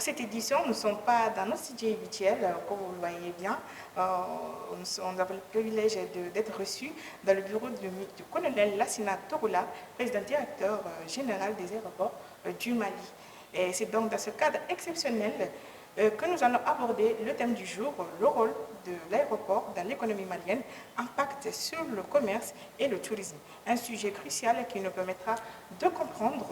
cette édition, nous ne sommes pas dans notre studio habituel, comme vous le voyez bien. Nous avons le privilège d'être reçus dans le bureau du colonel Lassina Toroula, président directeur général des aéroports du Mali. Et c'est donc dans ce cadre exceptionnel que nous allons aborder le thème du jour, le rôle de l'aéroport dans l'économie malienne, impact sur le commerce et le tourisme. Un sujet crucial qui nous permettra de comprendre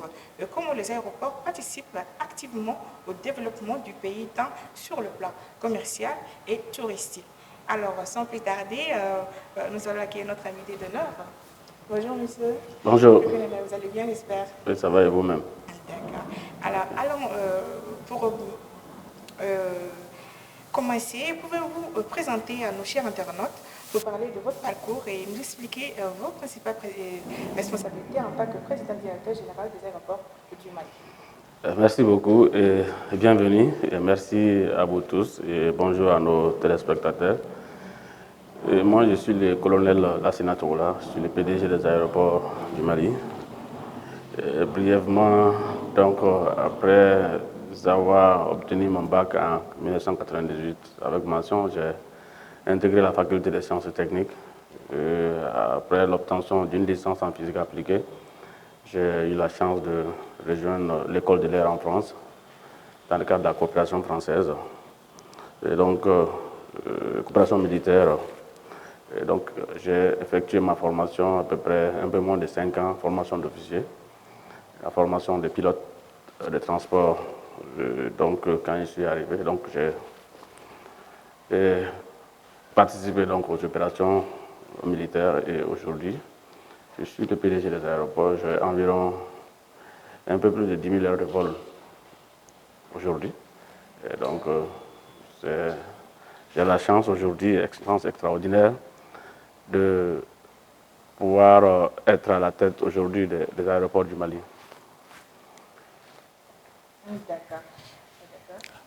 comment les aéroports participent activement au développement du pays, tant sur le plan commercial et touristique. Alors, sans plus tarder, nous allons accueillir notre invité d'honneur. Bonjour, monsieur. Bonjour. Vous allez bien, j'espère? Oui, ça va et vous-même? D'accord. Alors, allons pour commencer. Pouvez-vous présenter à nos chers internautes, vous parler de votre parcours et nous expliquer vos principales responsabilités en tant que président directeur général des aéroports du Mali? Merci beaucoup et bienvenue. Et merci à vous tous et bonjour à nos téléspectateurs. Et moi, je suis le colonel Lassina Toroula, je suis le PDG des aéroports du Mali. Et brièvement, donc, après avoir obtenu mon bac en 1998 avec mention, j'ai intégré la faculté des sciences techniques. Et après l'obtention d'une licence en physique appliquée, j'ai eu la chance de rejoindre l'école de l'air en France dans le cadre de la coopération française. Et donc, coopération militaire. Et donc, j'ai effectué ma formation à peu près un peu moins de 5 ans, formation d'officier, la formation de pilote de transport. Donc, quand je suis arrivé, donc j'ai participé donc aux opérations militaires et aujourd'hui, je suis le PDG des aéroports. J'ai environ un peu plus de 10 000 heures de vol aujourd'hui. Et donc, j'ai la chance aujourd'hui, expérience extraordinaire, de pouvoir être à la tête aujourd'hui des aéroports du Mali. D'accord.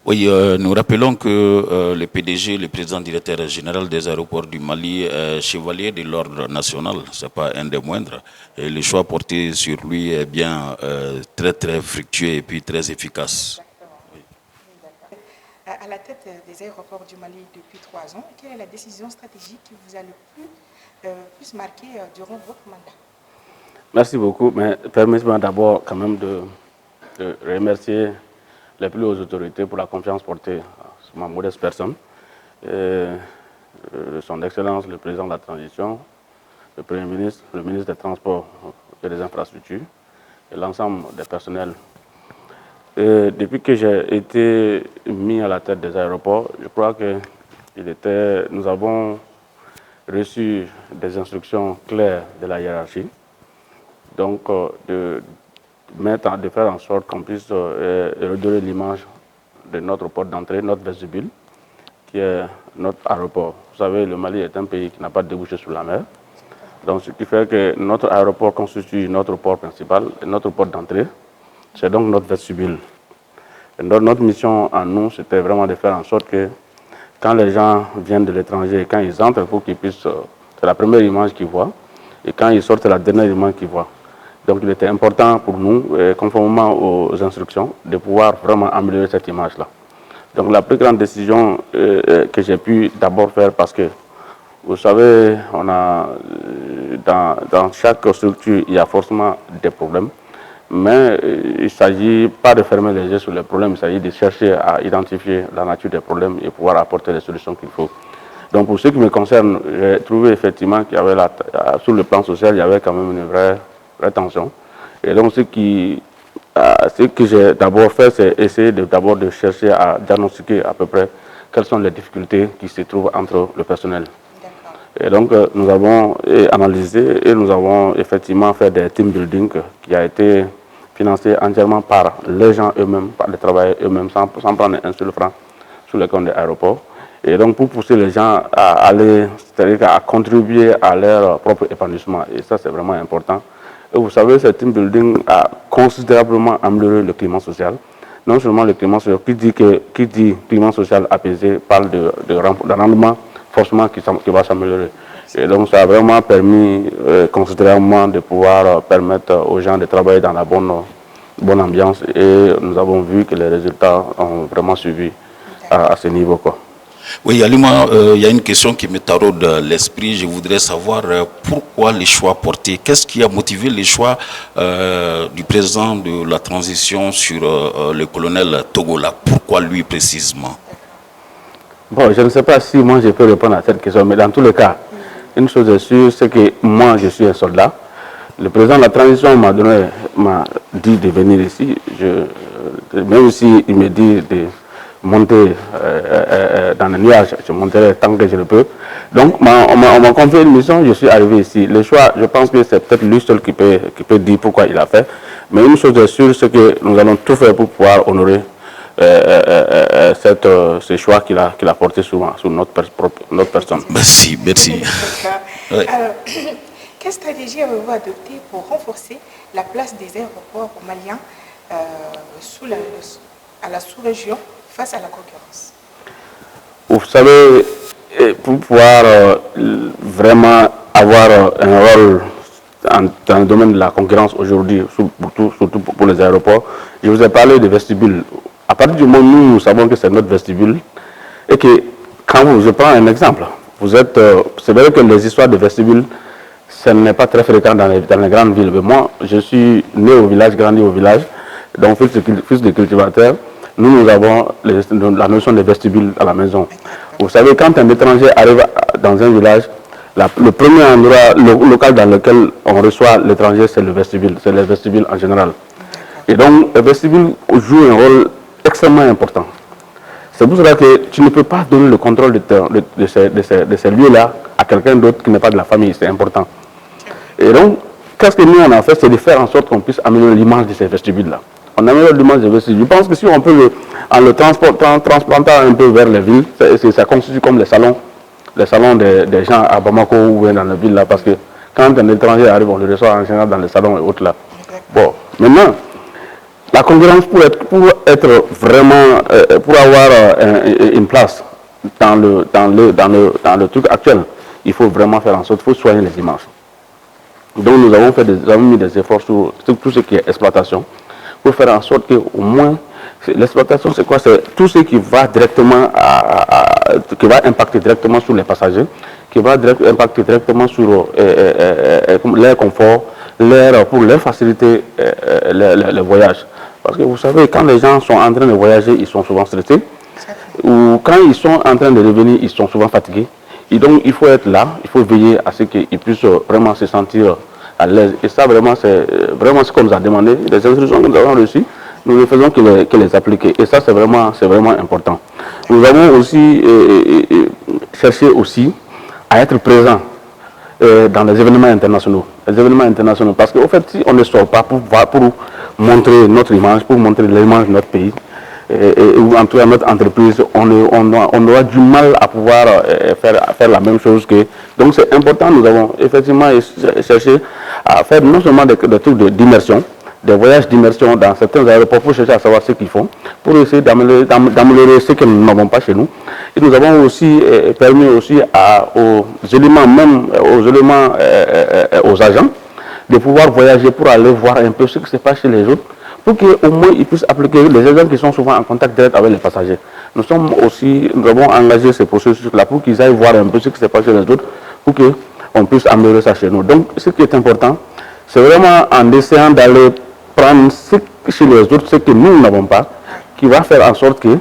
Oui, nous rappelons que le PDG, le président directeur général des aéroports du Mali, est chevalier de l'ordre national, ce n'est pas un des moindres. Et le choix porté sur lui est bien très très fructueux et puis très efficace. Oui. À la tête des aéroports du Mali depuis 3 ans, quelle est la décision stratégique qui vous a le plus marqué durant votre mandat? Merci beaucoup, mais permettez-moi d'abord quand même de remercier les plus hautes autorités pour la confiance portée sur ma modeste personne, son Excellence le Président de la Transition, le Premier ministre, le ministre des Transports et des Infrastructures et l'ensemble des personnels. Depuis que j'ai été mis à la tête des aéroports, je crois que nous avons reçu des instructions claires de la hiérarchie, donc de faire en sorte qu'on puisse redonner l'image de notre porte d'entrée, notre vestibule, qui est notre aéroport. Vous savez, le Mali est un pays qui n'a pas de débouché sur la mer. Donc, ce qui fait que notre aéroport constitue notre port principal, notre porte d'entrée. C'est donc notre vestibule. Et notre mission à nous, c'était vraiment de faire en sorte que quand les gens viennent de l'étranger, quand ils entrent, il faut qu'ils puissent... c'est la première image qu'ils voient. Et quand ils sortent, c'est la dernière image qu'ils voient. Donc, il était important pour nous, conformément aux instructions, de pouvoir vraiment améliorer cette image-là. Donc, la plus grande décision que j'ai pu d'abord faire, parce que, vous savez, dans chaque structure, il y a forcément des problèmes, mais il ne s'agit pas de fermer les yeux sur les problèmes, il s'agit de chercher à identifier la nature des problèmes et pouvoir apporter les solutions qu'il faut. Donc, pour ce qui me concerne, j'ai trouvé effectivement qu'il y avait, sur le plan social, il y avait quand même une vraie tension. Et donc, ce que j'ai d'abord fait, c'est essayer d'abord de chercher à diagnostiquer à peu près quelles sont les difficultés qui se trouvent entre le personnel. Et donc, nous avons analysé et nous avons effectivement fait des team building qui a été financé entièrement par les gens eux-mêmes, par les travailleurs eux-mêmes, sans prendre un seul franc sur les comptes des aéroports. Et donc, pour pousser les gens à aller, c'est-à-dire à contribuer à leur propre épanouissement. Et ça, c'est vraiment important. Et vous savez, ce team building a considérablement amélioré le climat social. Non seulement le climat social, qui dit climat social apaisé parle de rendement forcément qui va s'améliorer. Et donc ça a vraiment permis considérablement de pouvoir permettre aux gens de travailler dans bonne ambiance et nous avons vu que les résultats ont vraiment suivi à ce niveau, quoi. Oui, Alima, il y a une question qui me taraude l'esprit. Je voudrais savoir pourquoi les choix portés. Qu'est-ce qui a motivé les choix du président de la transition sur le colonel Togola? Pourquoi lui précisément? Bon, je ne sais pas si moi je peux répondre à cette question, mais dans tous les cas, une chose est sûre, c'est que moi je suis un soldat. Le président de la transition m'a dit de venir ici. Même si il me dit de monter dans les nuages, je monterai tant que je le peux. Donc on m'a confié une mission, je suis arrivé ici. Le choix, je pense que c'est peut-être lui seul qui peut dire pourquoi il a fait. Mais une chose est sûre, c'est que nous allons tout faire pour pouvoir honorer ce choix qu'il a porté souvent sur notre personne. Merci, merci. Alors, quelle stratégie avez-vous adoptée pour renforcer la place des aéroports maliens à la sous-région face à la concurrence? Vous savez, pour pouvoir vraiment avoir un rôle dans le domaine de la concurrence aujourd'hui, surtout pour les aéroports, je vous ai parlé de vestibule. À partir du moment où nous savons que c'est notre vestibule, et que quand je prends un exemple, c'est vrai que les histoires de vestibule, ce n'est pas très fréquent dans les grandes villes. Mais moi, je suis né au village, grandi au village, donc fils de cultivateur. Nous avons la notion de vestibule à la maison. Vous savez, quand un étranger arrive dans un village, le premier endroit local dans lequel on reçoit l'étranger, c'est le vestibule. C'est le vestibule en général. Et donc, le vestibule joue un rôle extrêmement important. C'est pour cela que tu ne peux pas donner le contrôle de ces lieux-là à quelqu'un d'autre qui n'est pas de la famille. C'est important. Et donc, qu'est-ce que nous on a fait, c'est de faire en sorte qu'on puisse améliorer l'image de ces vestibules-là. On améliore l'image des vestibules. Je pense que si on peut, en le transplantant un peu vers les villes, ça constitue comme les salons des gens à Bamako ou dans les villes là, parce que quand un étranger arrive, on le reçoit en général dans les salons et autres là. Bon, maintenant, la concurrence pour être vraiment, pour avoir une place dans le truc actuel, il faut vraiment faire en sorte, il faut soigner les images. Donc nous avons mis des efforts sur tout ce qui est exploitation, pour faire en sorte qu'au moins, l'exploitation c'est quoi? C'est tout ce qui va directement qui va impacter directement sur les passagers, qui va impacter directement sur leur confort, pour leur faciliter le voyage. Parce que vous savez, quand les gens sont en train de voyager, ils sont souvent stressés, ou quand ils sont en train de revenir, ils sont souvent fatigués. Et donc, il faut être là, il faut veiller à ce qu'ils puissent vraiment se sentir à l'aise. Et ça, vraiment, c'est vraiment ce qu'on nous a demandé. Les instructions que nous avons reçues, nous ne faisons que les appliquer. Et ça, c'est vraiment important. Nous avons aussi cherché aussi à être présents dans les événements internationaux. Les événements internationaux, parce qu'au fait, si on ne sort pas pour montrer notre image, pour montrer l'image de notre pays, ou en tout cas notre entreprise, on aura du mal à pouvoir faire la même chose que... Donc c'est important, nous avons effectivement cherché à faire non seulement des trucs d'immersion, des voyages d'immersion dans certains aéroports pour chercher à savoir ce qu'ils font, pour essayer d'améliorer ce que nous n'avons pas chez nous. Et nous avons aussi permis aussi aux agents de pouvoir voyager pour aller voir un peu ce qui se passe chez les autres, pour qu'au moins ils puissent appliquer les agents qui sont souvent en contact direct avec les passagers. Nous avons engagé ces processus-là pour qu'ils aillent voir un peu ce qui se passe chez les autres, pour qu'on puisse améliorer ça chez nous. Donc ce qui est important, c'est vraiment en essayant d'aller prendre chez les autres ce que nous n'avons pas, qui va faire en sorte que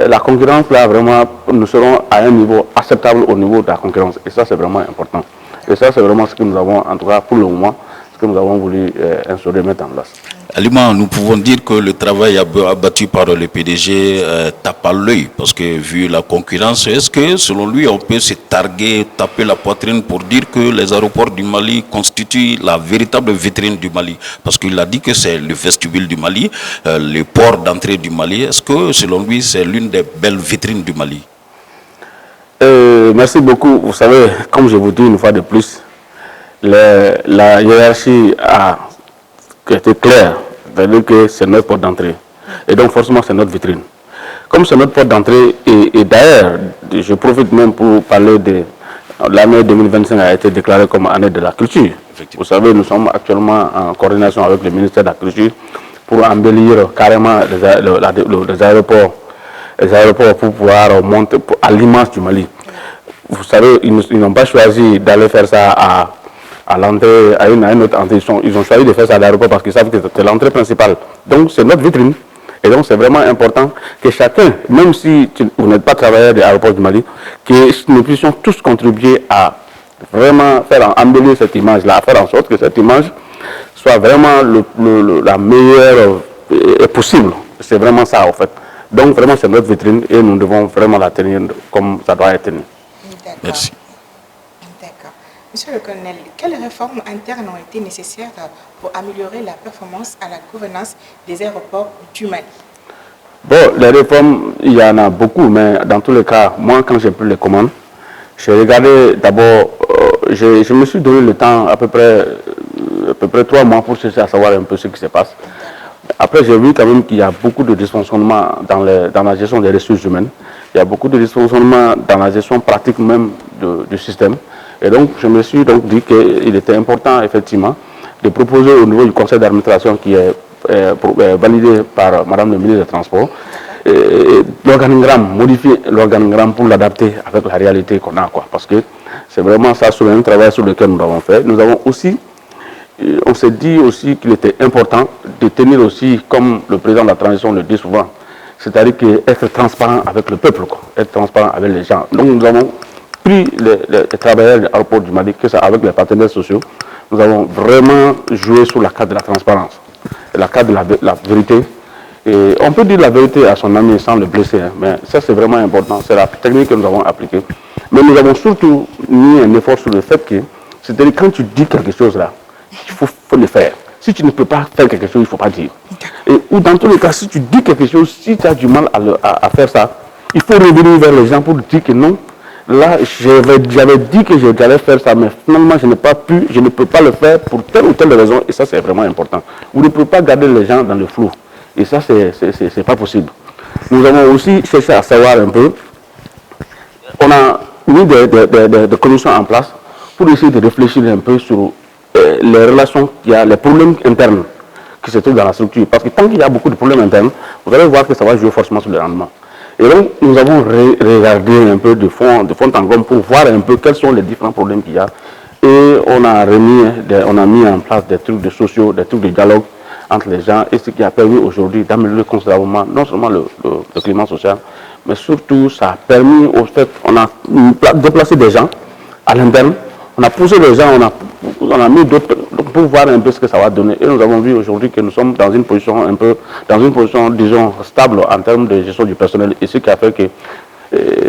la concurrence, là, vraiment, nous serons à un niveau acceptable au niveau de la concurrence. Et ça, c'est vraiment important. Et ça, c'est vraiment ce que nous avons, en tout cas pour le moment, ce que nous avons voulu instaurer, mettre en place. Alima, nous pouvons dire que le travail abattu par le PDG tape à l'œil, parce que vu la concurrence, est-ce que selon lui on peut se targuer, taper la poitrine pour dire que les aéroports du Mali constituent la véritable vitrine du Mali? Parce qu'il a dit que c'est le vestibule du Mali, le port d'entrée du Mali. Est-ce que selon lui c'est l'une des belles vitrines du Mali? Merci beaucoup. Vous savez, comme je vous dis une fois de plus, la hiérarchie a été claire, c'est-à-dire que c'est notre porte d'entrée. Et donc forcément c'est notre vitrine. Comme c'est notre porte d'entrée, et d'ailleurs, je profite même pour parler de l'année 2025 a été déclarée comme année de la culture. Vous savez, nous sommes actuellement en coordination avec le ministère de la Culture pour embellir carrément les aéroports pour pouvoir monter à l'image du Mali. Vous savez, ils n'ont pas choisi d'aller faire ça à l'entrée, à une autre entrée. Ils ont choisi de faire ça à l'aéroport parce qu'ils savent que c'est l'entrée principale. Donc c'est notre vitrine. Et donc c'est vraiment important que chacun, même si vous n'êtes pas travailleur de l'aéroport du Mali, que nous puissions tous contribuer à vraiment faire embellir cette image-là, à faire en sorte que cette image soit vraiment la meilleure possible. C'est vraiment ça en fait. Donc vraiment c'est notre vitrine et nous devons vraiment la tenir comme ça doit être tenu. Merci. D'accord. Monsieur le colonel, quelles réformes internes ont été nécessaires pour améliorer la performance à la gouvernance des aéroports du Mali? Bon, les réformes, il y en a beaucoup, mais dans tous les cas, moi quand j'ai pris les commandes, j'ai regardé d'abord, je me suis donné le temps à peu près 3 mois pour chercher à savoir un peu ce qui se passe. Après, j'ai vu quand même qu'il y a beaucoup de dysfonctionnements dans la gestion des ressources humaines. Il y a beaucoup de dysfonctionnements dans la gestion pratique même du système. Et donc, je me suis donc dit qu'il était important, effectivement, de proposer au niveau du conseil d'administration qui est validé par Madame le ministre des Transports, l'organigramme, modifier l'organigramme pour l'adapter avec la réalité qu'on a. Parce que c'est vraiment ça, sur un travail sur lequel nous avons fait. Nous avons aussi on s'est dit aussi qu'il était important de tenir aussi, comme le président de la transition le dit souvent, c'est-à-dire être transparent avec le peuple, être transparent avec les gens. Donc nous avons pris les travailleurs de l'aéroport du Mali, que ça avec les partenaires sociaux, nous avons vraiment joué sur la carte de la transparence, la carte de la vérité. Et on peut dire la vérité à son ami sans le blesser, hein, mais ça c'est vraiment important, c'est la technique que nous avons appliquée. Mais nous avons surtout mis un effort sur le fait que, c'est-à-dire quand tu dis quelque chose là, il faut le faire. Si tu ne peux pas faire quelque chose, il ne faut pas dire. Ou dans tous les cas, si tu dis quelque chose, si tu as du mal à faire ça, il faut revenir vers les gens pour dire que non. Là, j'avais dit que j'allais faire ça, mais finalement, je ne peux pas le faire pour telle ou telle raison. Et ça, c'est vraiment important. Vous ne pouvez pas garder les gens dans le flou. Et ça, c'est pas possible. Nous avons aussi cherché à savoir un peu. On a mis des commissions en place pour essayer de réfléchir un peu sur les relations qu'il y a, les problèmes internes qui se trouvent dans la structure. Parce que tant qu'il y a beaucoup de problèmes internes, vous allez voir que ça va jouer forcément sur le rendement. Et donc, nous avons regardé un peu de fond en comble pour voir un peu quels sont les différents problèmes qu'il y a. Et on a mis en place des trucs de sociaux, des trucs de dialogue entre les gens, et ce qui a permis aujourd'hui d'améliorer considérablement non seulement le climat social, mais surtout ça a permis au fait, on a déplacé des gens à l'interne, on a poussé les gens, on a mis d'autres pour voir un peu ce que ça va donner. Et nous avons vu aujourd'hui que nous sommes dans une position disons, stable en termes de gestion du personnel. Et ce qui a fait que,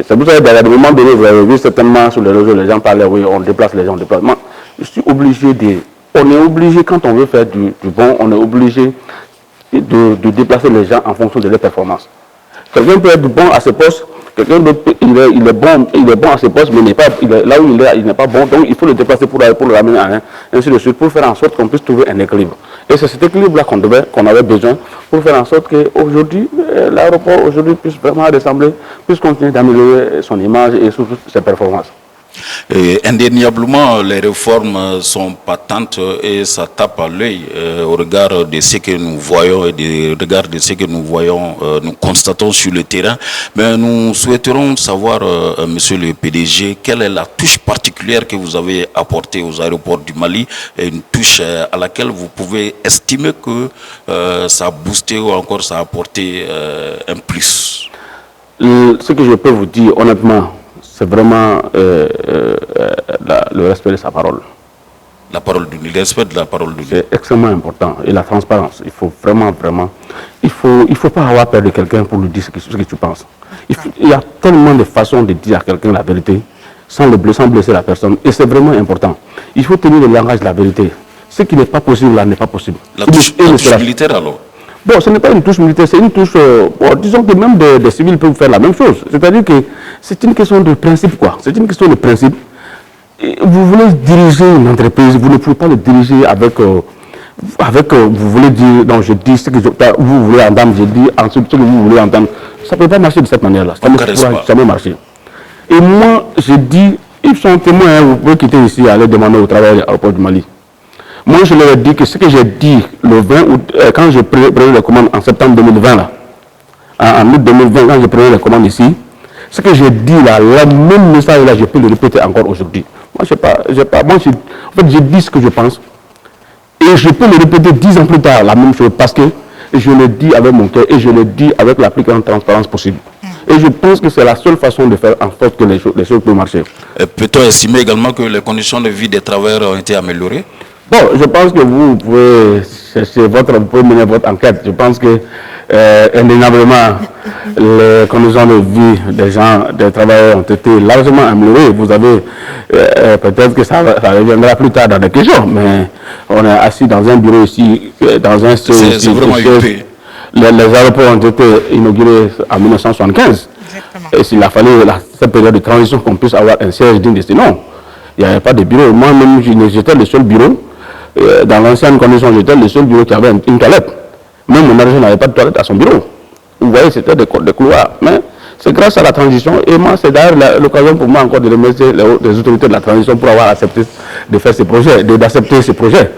c'est pour ça qu'à un moment donné, vous avez vu certainement sur les réseaux, les gens parlaient, oui, on déplace les gens, on déplace. Moi, je suis obligé on est obligé, quand on veut faire du bon, on est obligé de déplacer les gens en fonction de leur performance. Quelqu'un peut être bon à ce poste, quelqu'un d'autre, il est bon à ce poste, mais là où il n'est pas bon, donc il faut le déplacer pour le ramener à ainsi de suite, pour faire en sorte qu'on puisse trouver un équilibre. Et c'est cet équilibre-là qu'on avait besoin pour faire en sorte qu'aujourd'hui, l'aéroport puisse vraiment ressembler, puisse continuer d'améliorer son image et surtout ses performances. Et indéniablement, les réformes sont patentes et ça tape à l'œil au regard de ce que nous voyons et au regard de ce que nous constatons sur le terrain. Mais nous souhaiterons savoir, monsieur le PDG, quelle est la touche particulière que vous avez apportée aux aéroports du Mali, et une touche à laquelle vous pouvez estimer que ça a boosté ou encore ça a apporté un plus. Ce que je peux vous dire honnêtement, c'est vraiment le respect de sa parole. Le respect de la parole de Dieu. C'est extrêmement important. Et la transparence, il faut vraiment, il faut pas avoir peur de quelqu'un pour lui dire ce que tu penses. Il y a tellement de façons de dire à quelqu'un la vérité sans blesser la personne. Et c'est vraiment important. Il faut tenir le langage de la vérité. Ce qui n'est pas possible là n'est pas possible. La touche militaire alors? Bon, ce n'est pas une touche militaire, c'est une touche... disons que même des civils peuvent faire la même chose. C'est-à-dire que c'est une question de principe, quoi. C'est une question de principe. Et vous voulez diriger une entreprise, vous ne pouvez pas le diriger avec vous voulez dire, non, je dis ce que vous voulez entendre, je dis ensuite ce que vous voulez entendre. Ça ne peut pas marcher de cette manière-là. Ça ne pourra jamais marcher. Et moi, je dis, ils sont témoins, vous pouvez quitter ici, aller demander au travail à l'aéroport du Mali. Moi, je leur ai dit que ce que j'ai dit le 20 août, quand j'ai pris les commandes en septembre 2020, là, en août 2020, quand j'ai pris les commandes ici, ce que j'ai dit là, le même message là, je peux le répéter encore aujourd'hui. Moi, en fait, j'ai dit ce que je pense. Et je peux le répéter 10 ans plus tard, la même chose, parce que je le dis avec mon cœur et je le dis avec la plus grande transparence possible. Et je pense que c'est la seule façon de faire en sorte que les choses peuvent marcher. Peut-on estimer également que les conditions de vie des travailleurs ont été améliorées? Bon, je pense que vous pouvez mener votre enquête. Je pense que indéniablement, les conditions de vie des travailleurs ont été largement améliorées. Vous avez, peut-être que ça reviendra plus tard dans des questions, mais on est assis dans un bureau ici, dans un siège. C'est vraiment huppé. Les aéroports ont été inaugurés en 1975. Exactement. Et s'il a fallu cette période de transition qu'on puisse avoir un siège digne de ce nom. Il n'y avait pas de bureau. Moi-même, j'étais le seul bureau. Dans l'ancienne condition, j'étais le seul bureau qui avait une toilette. Même mon manager n'avait pas de toilette à son bureau. Vous voyez, c'était des couloirs. Mais c'est grâce à la transition. Et moi, c'est d'ailleurs l'occasion pour moi encore de remercier les autorités de la transition pour avoir accepté de faire ces projets, d'accepter ces projets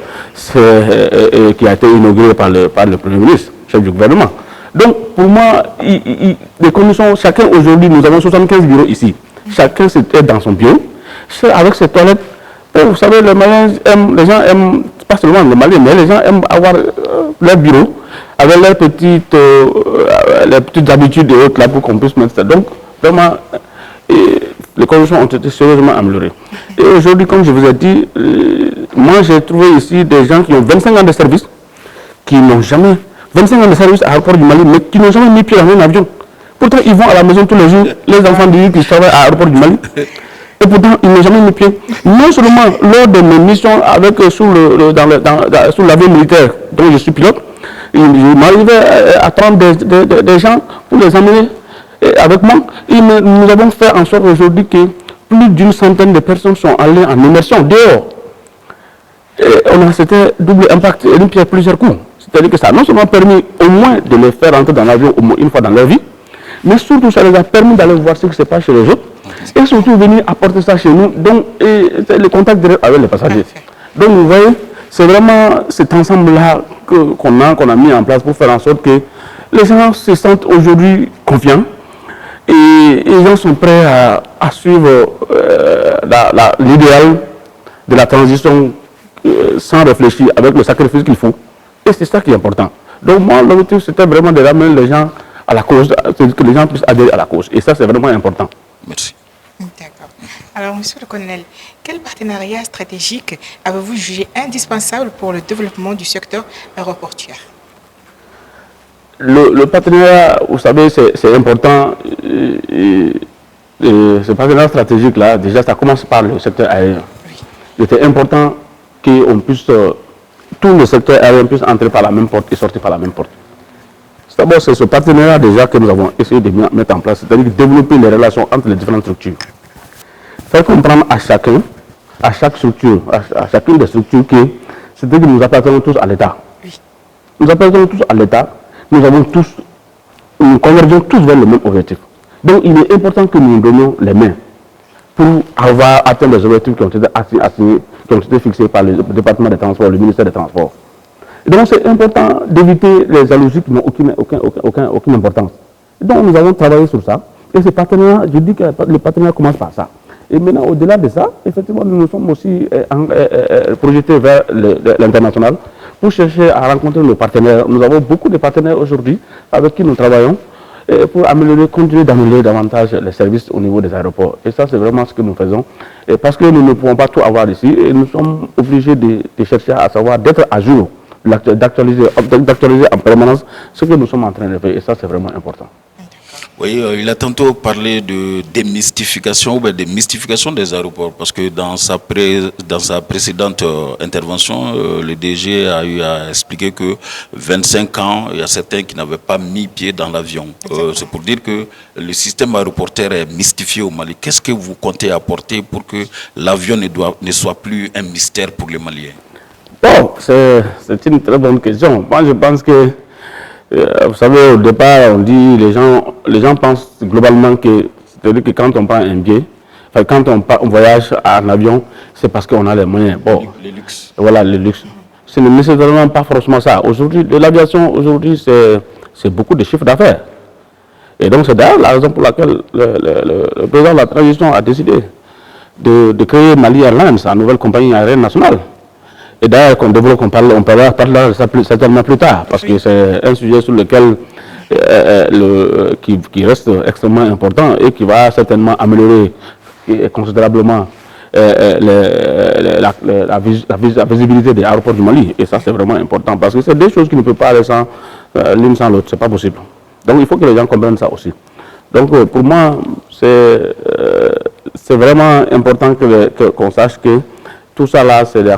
qui a été inauguré par le Premier ministre, chef du gouvernement. Donc, pour moi, les conditions, chacun aujourd'hui, nous avons 75 bureaux ici. Chacun est dans son bureau, avec ses toilettes. Vous savez, les gens aiment, pas seulement les Maliens, mais les gens aiment avoir leur bureau avec leurs les petites habitudes et autres là pour qu'on puisse mettre ça. Donc, vraiment, les conditions ont été sérieusement améliorées. Et aujourd'hui, comme je vous ai dit, moi j'ai trouvé ici des gens qui ont 25 ans de service, qui n'ont jamais, 25 ans de service à l'aéroport du Mali, mais qui n'ont jamais mis pied dans un avion. Pourtant, ils vont à la maison tous les jours, les enfants du qui travaillent à l'aéroport du Mali. Et pourtant, ils n'ont jamais mis pied. Non seulement lors de mes missions sous l'avion militaire dont je suis pilote, il m'arrivait à prendre des gens pour les amener avec moi. Et nous avons fait en sorte aujourd'hui que plus d'une centaine de personnes sont allées en immersion dehors. C'était double impact, une pierre plusieurs coups. C'est-à-dire que ça a non seulement permis au moins de les faire entrer dans l'avion au moins une fois dans leur vie, mais surtout ça les a permis d'aller voir ce qui se passe chez les autres. Et surtout venir apporter ça chez nous, donc le contact direct avec les passagers. Donc vous voyez, c'est vraiment cet ensemble-là qu'on a mis en place pour faire en sorte que les gens se sentent aujourd'hui confiants et les gens sont prêts à suivre l'idéal de la transition sans réfléchir, avec le sacrifice qu'il faut. Et c'est ça qui est important. Donc moi, l'objectif, c'était vraiment de ramener les gens à la cause, que les gens puissent adhérer à la cause. Et ça, c'est vraiment important. Merci. D'accord. Alors, monsieur le colonel, quel partenariat stratégique avez-vous jugé indispensable pour le développement du secteur aéroportuaire? Le partenariat, vous savez, c'est important. Ce partenariat stratégique-là, déjà, ça commence par le secteur aérien. Oui. C'était important qu'on puisse, tout le secteur aérien puisse entrer par la même porte et sortir par la même porte. D'abord, c'est ce partenariat déjà que nous avons essayé de mettre en place, c'est-à-dire développer les relations entre les différentes structures. Faire comprendre à chacun, à chaque structure, à chacune des structures que c'est-à-dire que nous appartenons tous à l'État. Oui. Nous appartenons tous à l'État, nous convergeons tous vers le même objectif. Donc il est important que nous nous donnions les mains pour avoir atteint les objectifs qui ont été assignés, qui ont été fixés par le département des Transports, le ministère des Transports. Et donc c'est important d'éviter les jalousies qui n'ont aucune importance. Et donc nous avons travaillé sur ça. Et ce partenariat, je dis que le partenariat commence par ça. Et maintenant, au-delà de ça, effectivement, nous nous sommes aussi projetés vers l'international pour chercher à rencontrer nos partenaires. Nous avons beaucoup de partenaires aujourd'hui avec qui nous travaillons pour continuer d'améliorer davantage les services au niveau des aéroports. Et ça, c'est vraiment ce que nous faisons. Et parce que nous ne pouvons pas tout avoir ici, et nous sommes obligés de chercher à savoir, d'être à jour, d'actualiser en permanence ce que nous sommes en train de faire. Et ça, c'est vraiment important. Oui, il a tantôt parlé de démystification ou de mystification des aéroports, parce que dans sa précédente intervention, le DG a eu à expliquer que 25 ans, il y a certains qui n'avaient pas mis pied dans l'avion. C'est pour dire que le système aéroportaire est mystifié au Mali. Qu'est-ce que vous comptez apporter pour que l'avion ne soit plus un mystère pour les Maliens? Bon, c'est une très bonne question. Moi, je pense que vous savez, au départ, on dit, les gens pensent globalement que, c'est-à-dire que quand on prend un billet, enfin, quand on voyage en avion, c'est parce qu'on a les moyens. Bon, les luxes. Voilà, les luxes. ce n'est nécessairement pas forcément ça. Aujourd'hui, l'aviation, aujourd'hui, c'est beaucoup de chiffres d'affaires. Et donc, c'est d'ailleurs la raison pour laquelle le président de la transition a décidé de créer Mali Airlines, sa nouvelle compagnie aérienne nationale. Et d'ailleurs, qu'on développe, on parlera de ça certainement plus tard, parce que c'est un sujet sur lequel qui reste extrêmement important et qui va certainement améliorer considérablement la visibilité des aéroports du Mali. Et ça, c'est vraiment important, parce que c'est des choses qui ne peuvent pas aller sans l'une sans l'autre, c'est pas possible. Donc, il faut que les gens comprennent ça aussi. Donc, pour moi, c'est vraiment important qu'on sache que tout ça là, c'est des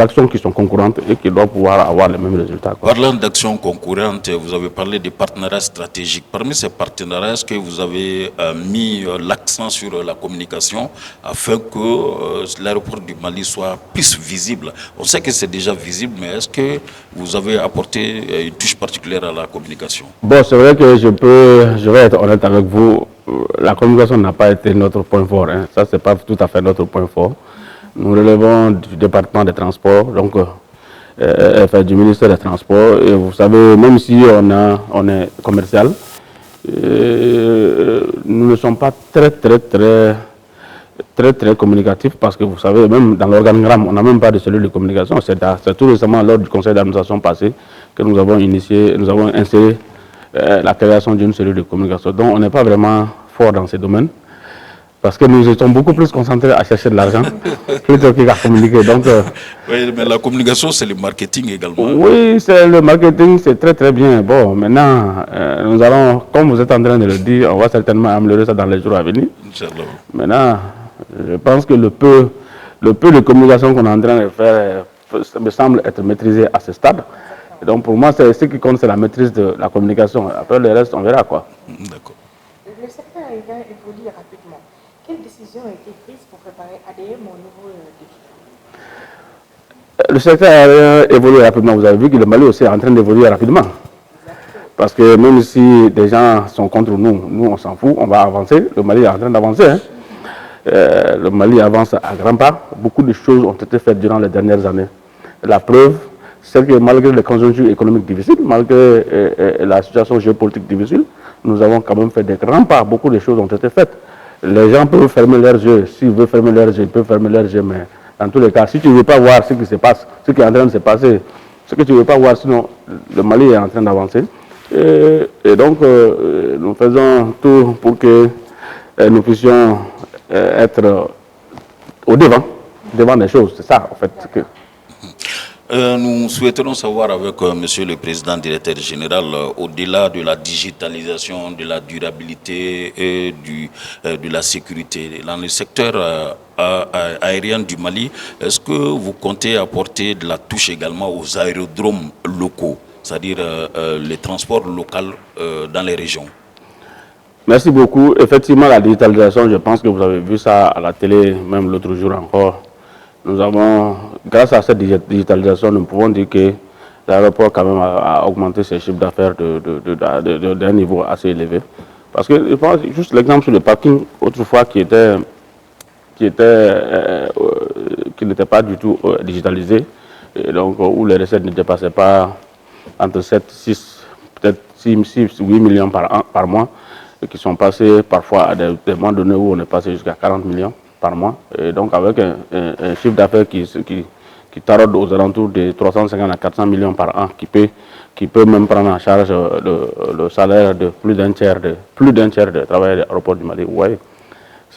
actions qui sont concurrentes et qui doivent pouvoir avoir les mêmes résultats. Parlant d'actions concurrentes, vous avez parlé des partenariats stratégiques. Parmi ces partenariats, est-ce que vous avez mis l'accent sur la communication afin que l'aéroport du Mali soit plus visible? On sait que c'est déjà visible, mais est-ce que vous avez apporté une touche particulière à la communication? Bon, c'est vrai que je vais être honnête avec vous. La communication n'a pas été notre point fort. Hein. Ça, ce n'est pas tout à fait notre point fort. Nous relevons du département des transports, donc du ministère des Transports. Et vous savez, même si on est commercial, nous ne sommes pas très communicatifs, parce que vous savez, même dans l'organigramme, on n'a même pas de cellule de communication. C'est tout récemment, lors du conseil d'administration passé, que nous avons inséré la création d'une cellule de communication. Donc on n'est pas vraiment fort dans ces domaines, parce que nous étions beaucoup plus concentrés à chercher de l'argent plutôt qu'à communiquer. Donc, oui, mais la communication, c'est le marketing également. Oui, c'est le marketing, c'est très bien. Bon, maintenant, nous allons, comme vous êtes en train de le dire, on va certainement améliorer ça dans les jours à venir. Inch'Allah. Maintenant, je pense que le peu de communication qu'on est en train de faire me semble être maîtrisé à ce stade. Et donc pour moi, ce qui compte, c'est la maîtrise de la communication. Après le reste, on verra quoi. D'accord. Le secteur aérien évolue rapidement. Quelles décisions ont été prises pour préparer ADM au nouveau défi? Le secteur aérien évolue rapidement. Vous avez vu que le Mali aussi est en train d'évoluer rapidement. Parce que même si des gens sont contre nous, nous on s'en fout, on va avancer. Le Mali est en train d'avancer. Hein. Le Mali avance à grands pas. Beaucoup de choses ont été faites durant les dernières années. La preuve, c'est que malgré les conjonctures économiques difficiles, malgré la situation géopolitique difficile, nous avons quand même fait des grands pas. Beaucoup de choses ont été faites. Les gens peuvent fermer leurs yeux. S'ils veulent fermer leurs yeux, ils peuvent fermer leurs yeux. Mais dans tous les cas, si tu ne veux pas voir ce qui se passe, ce qui est en train de se passer, ce que tu ne veux pas voir, sinon le Mali est en train d'avancer. Et donc, nous faisons tout pour que nous puissions être au devant des choses. C'est ça, en fait. Nous souhaiterons savoir avec Monsieur le Président Directeur Général, au-delà de la digitalisation, de la durabilité et de la sécurité, dans le secteur aérien du Mali, est-ce que vous comptez apporter de la touche également aux aérodromes locaux, c'est-à-dire les transports locaux dans les régions? Merci beaucoup. Effectivement, la digitalisation, je pense que vous avez vu ça à la télé, même l'autre jour encore. Nous avons, grâce à cette digitalisation, nous pouvons dire que l'aéroport quand même a augmenté ses chiffres d'affaires d'un niveau assez élevé. Parce que je pense juste l'exemple sur le parking, autrefois qui n'était pas du tout digitalisé, et donc où les recettes ne dépassaient pas entre 7, 6, peut-être 6, 8 millions par mois, et qui sont passés parfois à des moments donnés où on est passé jusqu'à 40 millions par mois, et donc avec un chiffre d'affaires qui taraude aux alentours de 350 à 400 millions par an, qui peut même prendre en charge le salaire de plus d'un tiers de travailleurs de l'aéroport du Mali. Vous voyez,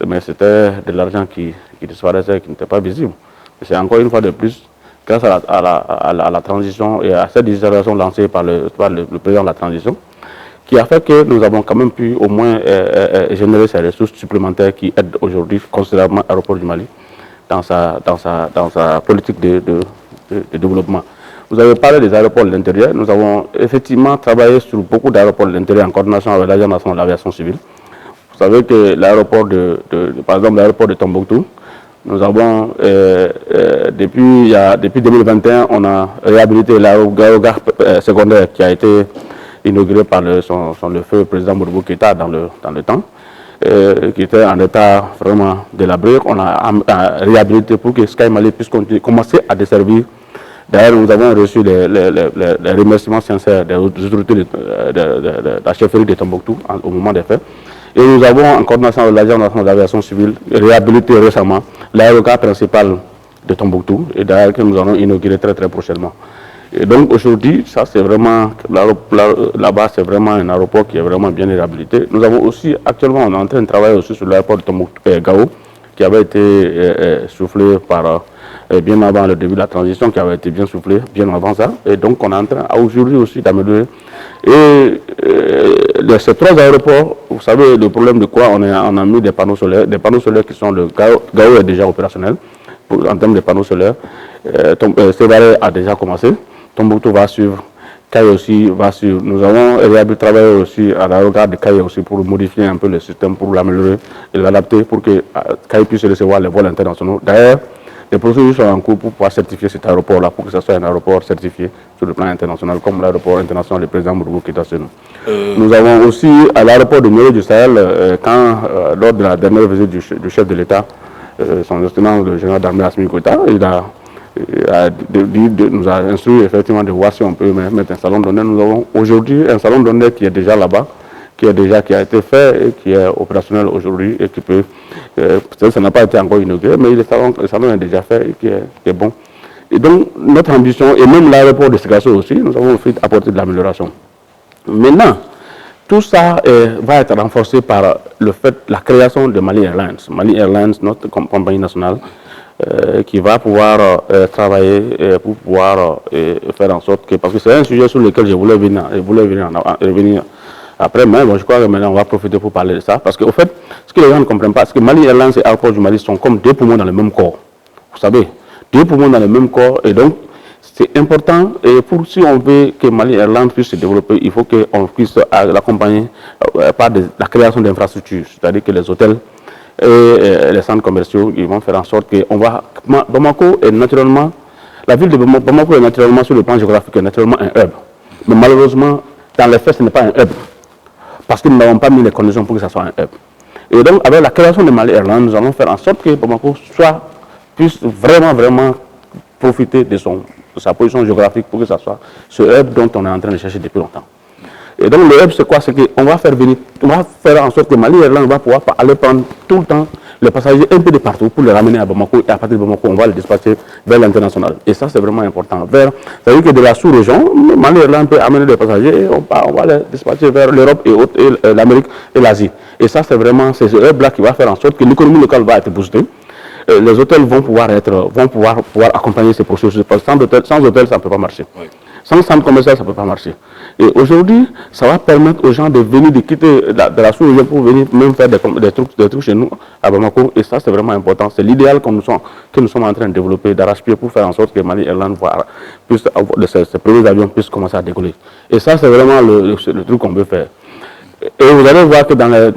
mais c'était de l'argent qui disparaissait, qui n'était pas visible. C'est encore une fois de plus, grâce à la transition et à cette digitalisation lancée par le président de la transition, qui a fait que nous avons quand même pu au moins générer ces ressources supplémentaires qui aident aujourd'hui considérablement l'aéroport du Mali dans sa politique de développement. Vous avez parlé des aéroports de l'intérieur. Nous avons effectivement travaillé sur beaucoup d'aéroports de l'intérieur en coordination avec l'Agence nationale de l'aviation civile. Vous savez que l'aéroport par exemple l'aéroport de Tombouctou, nous avons, depuis 2021, on a réhabilité l'aérogare secondaire qui a été inauguré par le feu président Modibo Keïta dans le temps. qui était en état vraiment délabré. On a réhabilité pour que Sky Mali puisse commencer à desservir. D'ailleurs, nous avons reçu les remerciements sincères des autorités de la chefferie de Tombouctou au moment des faits. Et nous avons, en coordination avec l'Agence nationale d'aviation civile, réhabilité récemment l'aérogare principal de Tombouctou, et d'ailleurs que nous allons inaugurer très prochainement. Et donc aujourd'hui, ça c'est vraiment, là-bas c'est vraiment un aéroport qui est vraiment bien réhabilité. Nous avons aussi, actuellement on est en train de travailler aussi sur l'aéroport de Tombouctou, Gao, qui avait été soufflé par, bien avant le début de la transition, qui avait été bien soufflé, bien avant ça. Et donc on est en train aujourd'hui aussi d'améliorer. Et ces 3 aéroports, vous savez le problème de quoi on a mis des panneaux solaires qui sont, le Gao est déjà opérationnel en termes de panneaux solaires. Sévaré a déjà commencé. Tombouctou va suivre, Kay aussi va suivre. Nous avons travaillé aussi à l'aérogare de Kay aussi pour modifier un peu le système, pour l'améliorer et l'adapter pour que Kay puisse recevoir les vols internationaux. D'ailleurs, les procédures sont en cours pour pouvoir certifier cet aéroport-là, pour que ce soit un aéroport certifié sur le plan international, comme l'aéroport international du président Mourou qui est à Senou. Nous avons aussi à l'aéroport de Nioro du Sahel, lors de la dernière visite du chef de l'État, son lieutenant, le général d'armée Assimi Goïta, nous a instruit effectivement de voir si on peut mettre un salon d'honneur. Nous avons aujourd'hui un salon d'honneur qui est déjà là-bas, qui a été fait et qui est opérationnel aujourd'hui et qui peut, peut-être ça n'a pas été encore inauguré, mais le salon est déjà fait et qui est bon. Et donc notre ambition, et même l'aéroport de Ségasso aussi, nous avons fait apporter de l'amélioration. Maintenant, tout ça va être renforcé par la création de Mali Airlines. Mali Airlines, notre compagnie nationale, qui va pouvoir travailler pour pouvoir faire en sorte que, parce que c'est un sujet sur lequel je voulais revenir après, mais bon, je crois que maintenant on va profiter pour parler de ça, parce qu'au fait, ce que les gens ne comprennent pas, c'est que Mali Airlines et Aéroport du Mali sont comme 2 poumons dans le même corps. Vous savez, 2 poumons dans le même corps, et donc c'est important, et si on veut que Mali Airlines puisse se développer, il faut qu'on puisse l'accompagner par la création d'infrastructures, c'est-à-dire que les hôtels et les centres commerciaux, ils vont faire en sorte que Bamako est naturellement, la ville de Bamako est naturellement, sur le plan géographique, est naturellement un hub. Mais malheureusement, dans les faits, ce n'est pas un hub. Parce que nous n'avons pas mis les conditions pour que ça soit un hub. Et donc, avec la création de Mali Airlines, nous allons faire en sorte que Bamako puisse vraiment profiter de sa position géographique pour que ça soit ce hub dont on est en train de chercher depuis longtemps. Et donc le hub, c'est quoi? C'est qu'on va faire en sorte que Mali Airlines va pouvoir aller prendre tout le temps les passagers un peu de partout pour les ramener à Bamako, et à partir de Bamako, on va les dispatcher vers l'international. Et ça, c'est vraiment important. C'est-à-dire que de la sous-région, Mali Airlines peut amener des passagers et on va les dispatcher vers l'Europe et l'Amérique et l'Asie. Et ça, c'est vraiment ce hub-là qui va faire en sorte que l'économie locale va être boostée. Les hôtels vont pouvoir accompagner ces processus. Sans hôtel, ça ne peut pas marcher. Oui. Sans centre commercial, ça ne peut pas marcher. Et aujourd'hui, ça va permettre aux gens de quitter de la sous-région pour venir même faire des trucs chez nous à Bamako. Et ça, c'est vraiment important. C'est l'idéal que nous sommes en train de développer, d'arracher pour faire en sorte que Mali Airlines ces premiers avions puissent commencer à décoller. Et ça, c'est vraiment le truc qu'on veut faire. Et vous allez voir que dans les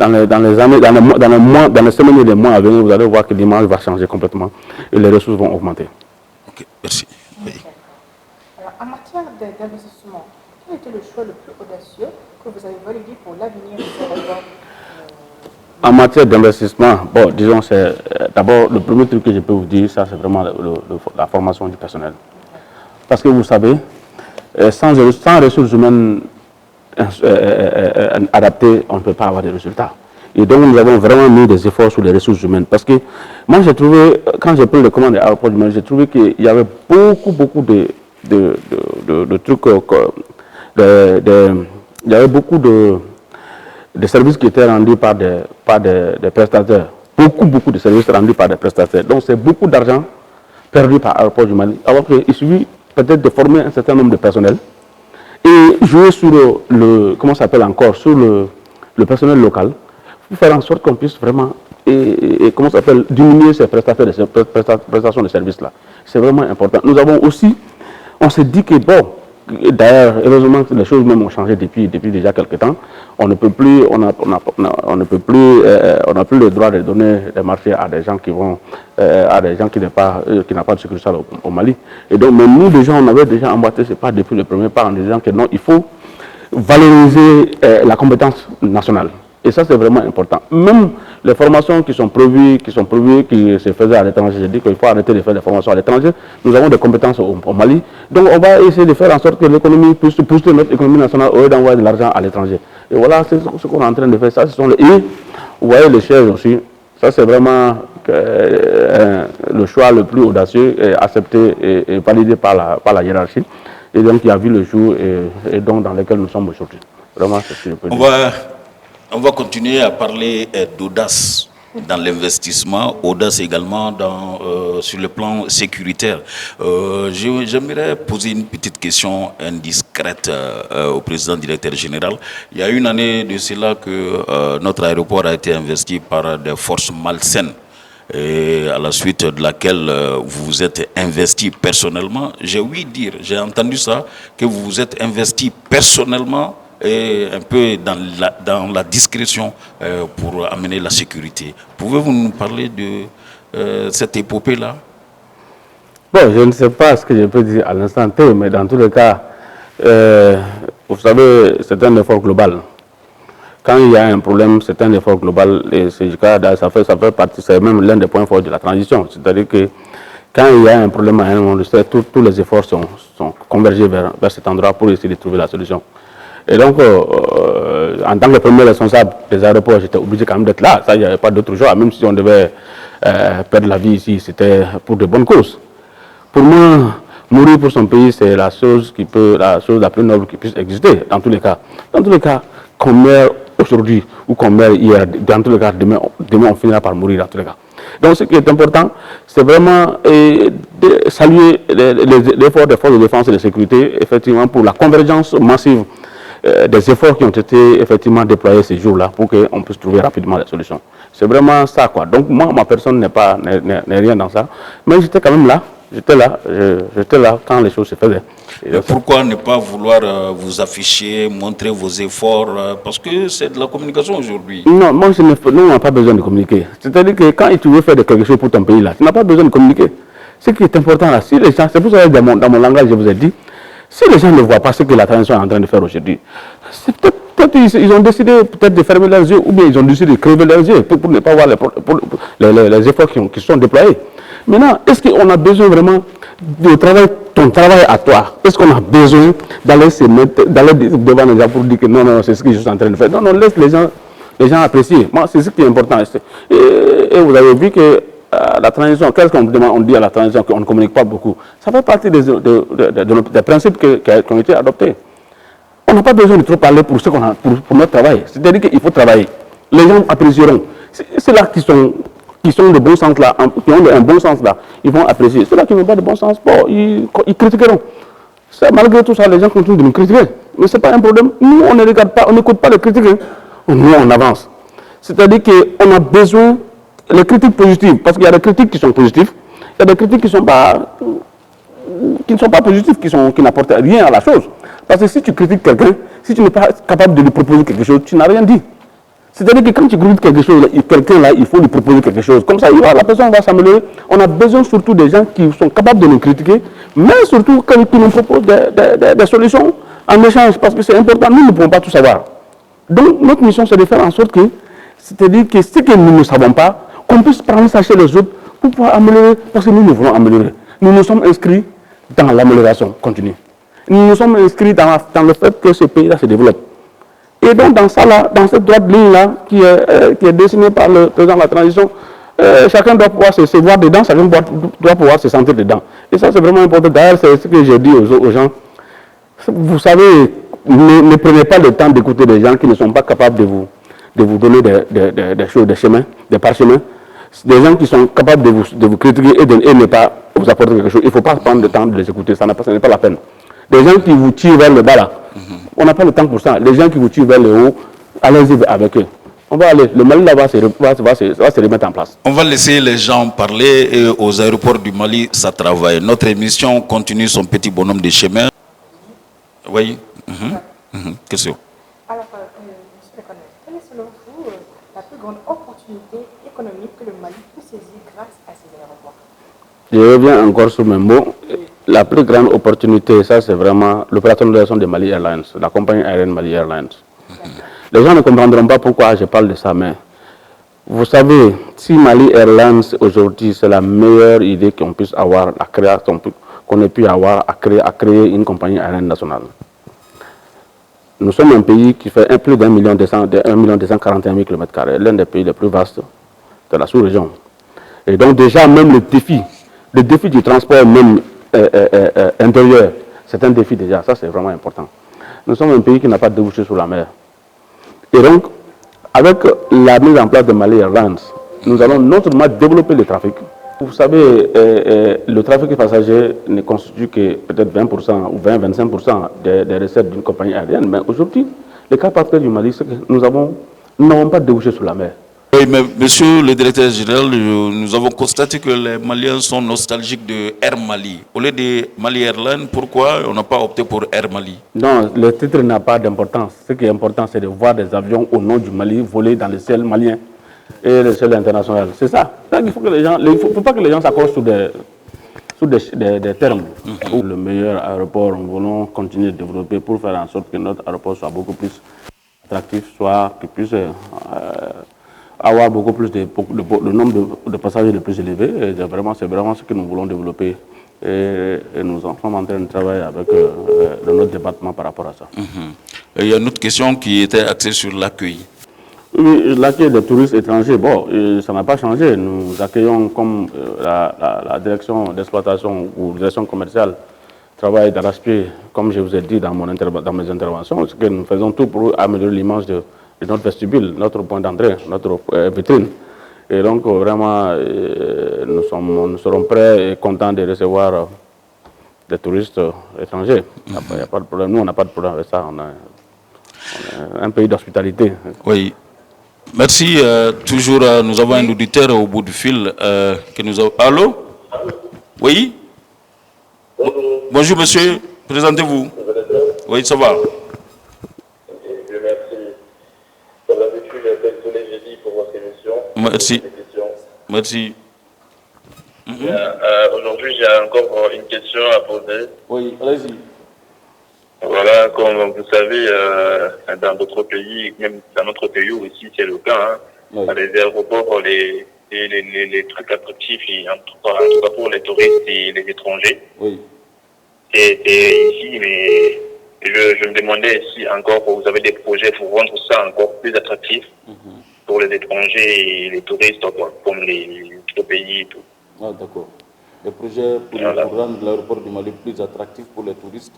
semaines et les mois à venir, vous allez voir que l'image va changer complètement et les ressources vont augmenter. Ok, merci. Oui. Alors, en matière d'investissement, quel était le choix le plus audacieux que vous avez validé pour l'avenir de ce aéroport? En matière d'investissement, bon, disons, c'est d'abord le premier truc que je peux vous dire, ça c'est vraiment la formation du personnel. Parce que vous savez, sans ressources humaines adaptées, on ne peut pas avoir de résultats. Et donc nous avons vraiment mis des efforts sur les ressources humaines. Parce que moi j'ai trouvé, quand j'ai pris le commande de l'aéroport du Mali, j'ai trouvé qu'il y avait beaucoup de trucs, il y avait beaucoup de services qui étaient rendus par des prestataires. Beaucoup de services rendus par des prestataires. Donc c'est beaucoup d'argent perdu par l'aéroport du Mali. Alors qu'il suffit peut-être de former un certain nombre de personnels et jouer sur sur le personnel local pour faire en sorte qu'on puisse vraiment diminuer ces prestations de services là. C'est vraiment important. On s'est dit que bon, d'ailleurs, heureusement que les choses même ont changé depuis déjà quelques temps. On n'a plus le droit de donner des marchés à des gens qui n'ont pas de succursale au Mali. Et donc, même nous déjà, on avait déjà emboîté ce pas depuis le premier pas en disant que non, il faut valoriser la compétence nationale. Et ça, c'est vraiment important. Même les formations qui sont prévues, qui se faisaient à l'étranger, je dis qu'il faut arrêter de faire des formations à l'étranger. Nous avons des compétences au Mali. Donc, on va essayer de faire en sorte que l'économie puisse pousser notre économie nationale au lieu d'envoyer de l'argent à l'étranger. Et voilà, c'est ce qu'on est en train de faire. Ça, ce sont les I. Vous voyez les sièges aussi. Ça, c'est vraiment le choix le plus audacieux, accepté et validé par la hiérarchie. Et donc, il a vu le jour et donc dans lequel nous sommes aujourd'hui. Vraiment, c'est ce que je peux dire. On va continuer à parler d'audace dans l'investissement, audace également sur le plan sécuritaire. J'aimerais poser une petite question indiscrète au président directeur général. Il y a une année de cela que notre aéroport a été investi par des forces malsaines, et à la suite de laquelle vous vous êtes investi personnellement. J'ai ouï dire, j'ai entendu ça, que vous vous êtes investi personnellement et un peu dans la discrétion pour amener la sécurité. Pouvez-vous nous parler de cette épopée-là? Bon, je ne sais pas ce que je peux dire à l'instant T, mais dans tous les cas, vous savez, c'est un effort global. Quand il y a un problème, c'est un effort global et ça fait partie, c'est même l'un des points forts de la transition. C'est-à-dire que quand il y a un problème à un moment, tous les efforts sont convergés vers cet endroit pour essayer de trouver la solution. Et donc, en tant que premier responsable des aéroports, j'étais obligé quand même d'être là. Ça, il n'y avait pas d'autre choix. Même si on devait perdre la vie ici, c'était pour de bonnes causes. Pour moi, mourir pour son pays, c'est la chose la plus noble qui puisse exister, dans tous les cas. Dans tous les cas, qu'on meurt aujourd'hui ou qu'on meurt hier, dans tous les cas, demain on finira par mourir, dans tous les cas. Donc, ce qui est important, c'est vraiment de saluer l'effort des forces de défense et de sécurité, effectivement, pour la convergence massive des efforts qui ont été effectivement déployés ces jours-là pour qu'on puisse trouver rapidement la solution. C'est vraiment ça, quoi. Donc, moi, ma personne n'est rien dans ça, mais j'étais quand même là. J'étais là quand les choses se faisaient. Pourquoi ne pas vouloir vous afficher, montrer vos efforts, parce que c'est de la communication aujourd'hui? Non, moi, on n'a pas besoin de communiquer. C'est-à-dire que quand tu veux faire quelque chose pour ton pays, là, tu n'as pas besoin de communiquer. Ce qui est important, là, si les gens, c'est pour ça que dans mon langage, je vous ai dit, si les gens ne voient pas ce que la transition est en train de faire aujourd'hui, peut-être ils ont décidé peut-être de fermer leurs yeux, ou bien ils ont décidé de crever leurs yeux pour ne pas voir les efforts qui sont déployés. Maintenant, est-ce qu'on a besoin vraiment de ton travail à toi? Est-ce qu'on a besoin d'aller devant les gens pour dire que non, c'est ce que je suis en train de faire? Non, laisse les gens apprécier. Moi, c'est ce qui est important. Et vous avez vu que la transition, qu'est-ce qu'on demande? On dit à la transition qu'on ne communique pas beaucoup. Ça fait partie des principes qui ont été adoptés. On n'a pas besoin de trop parler pour notre travail. C'est-à-dire qu'il faut travailler. Les gens apprécieront. C'est là qui sont de bon sens là, qui ont un bon sens là, ils vont apprécier. Ceux-là qui n'ont pas de bon sens, bon, ils critiqueront. Malgré tout ça, les gens continuent de nous critiquer. Mais ce n'est pas un problème. Nous, on ne regarde pas, on n'écoute pas les critiques. Nous, on avance. C'est-à-dire qu'on a besoin, les critiques positives, parce qu'il y a des critiques qui sont positives, il y a des critiques qui ne sont pas positives, qui n'apportent rien à la chose. Parce que si tu critiques quelqu'un, si tu n'es pas capable de lui proposer quelque chose, tu n'as rien dit. C'est-à-dire que quand tu critiques quelque chose, quelqu'un là, il faut lui proposer quelque chose. Comme ça, la personne va s'améliorer. On a besoin surtout des gens qui sont capables de nous critiquer, mais surtout qui nous proposent des solutions en échange, parce que c'est important. Nous ne pouvons pas tout savoir. Donc, notre mission, c'est de faire en sorte que, c'est-à-dire que ce que nous ne savons pas, qu'on puisse prendre ça chez les autres pour pouvoir améliorer, parce que nous voulons améliorer. Nous nous sommes inscrits dans l'amélioration continue. Nous nous sommes inscrits dans le fait que ce pays-là se développe. Et donc, dans cette droite ligne-là, qui est dessinée par le président de la transition, chacun doit pouvoir se voir dedans, chacun doit pouvoir se sentir dedans. Et ça, c'est vraiment important. D'ailleurs, c'est ce que j'ai dit aux gens. Vous savez, ne prenez pas le temps d'écouter des gens qui ne sont pas capables de vous donner des choses, des chemins, des parchemins. Des gens qui sont capables de vous critiquer et ne pas vous apporter quelque chose. Il ne faut pas prendre le temps de les écouter, ce n'est pas la peine. Des gens qui vous tirent vers le bas là, on n'a pas le temps pour ça. Les gens qui vous tirent vers le haut, allez-y avec eux. On va aller. Le Mali là va se remettre en place. On va laisser les gens parler et aux aéroports du Mali, ça travaille. Notre émission continue son petit bonhomme de chemin. Oui. Question. Alors, monsieur le colonel, quelle est selon vous la plus grande opportunité économique que le Mali peut saisir grâce à ces aéroports? Je reviens encore sur mes mots. La plus grande opportunité, ça c'est vraiment l'opérationalisation de Mali Airlines, la compagnie aérienne Mali Airlines. Les gens ne comprendront pas pourquoi je parle de ça, mais vous savez, si Mali Airlines aujourd'hui, c'est la meilleure idée qu'on puisse avoir, qu'on ait pu avoir à créer une compagnie aérienne nationale. Nous sommes un pays qui fait plus d'1 241 000 km², l'un des pays les plus vastes de la sous-région. Et donc déjà, même le défi du transport même intérieur, c'est un défi déjà, ça c'est vraiment important. Nous sommes un pays qui n'a pas de débouché sur la mer. Et donc, avec la mise en place de Mali Airlines, nous allons non seulement développer le trafic. Vous savez, le trafic passager ne constitue que peut-être 20% ou 20-25% des recettes d'une compagnie aérienne. Mais aujourd'hui, le cas particulier du Mali, c'est que nous n'avons pas de débouché sur la mer. Oui, mais monsieur le directeur général, nous avons constaté que les Maliens sont nostalgiques de Air Mali. Au lieu de Mali Airlines, pourquoi on n'a pas opté pour Air Mali? Non, le titre n'a pas d'importance. Ce qui est important, c'est de voir des avions au nom du Mali voler dans le ciel malien et le ciel international. C'est ça. Il faut que les gens, faut pas que les gens s'accrochent sur des termes. Le meilleur aéroport, nous voulons continuer de développer pour faire en sorte que notre aéroport soit beaucoup plus attractif, qu'il puisse avoir beaucoup plus le nombre de passagers le plus élevé. C'est vraiment ce que nous voulons développer. Et nous sommes en train de travailler avec notre département par rapport à ça. Il y a une autre question qui était axée sur l'accueil. Oui, l'accueil des touristes étrangers, bon, ça n'a pas changé. Nous accueillons comme la direction d'exploitation ou direction commerciale travaille d'arrache-pied, comme je vous ai dit dans mes interventions, c'est que nous faisons tout pour améliorer l'image de notre vestibule, notre point d'entrée, notre vitrine. Et donc, vraiment, nous serons prêts et contents de recevoir des touristes étrangers. Il n'y a pas de problème. Nous, on n'a pas de problème avec ça. On est un pays d'hospitalité. Oui. Merci. Toujours, nous avons un auditeur au bout du fil. Allô? Oui? Bonjour, monsieur. Présentez-vous. Oui, ça va. Merci. Merci. Aujourd'hui, j'ai encore une question à poser. Oui, allez-y. Voilà, comme vous savez, dans d'autres pays, même dans notre pays aussi, c'est le cas. Hein, dans les aéroports, les trucs attractifs, en tout cas pour les touristes et les étrangers. Oui. C'est ici, mais je me demandais si encore vous avez des projets pour rendre ça encore plus attractif. Pour les étrangers et les touristes, comme les autres pays et tout. Ah, d'accord. Les projets pour rendre l'aéroport du Mali plus attractif pour les touristes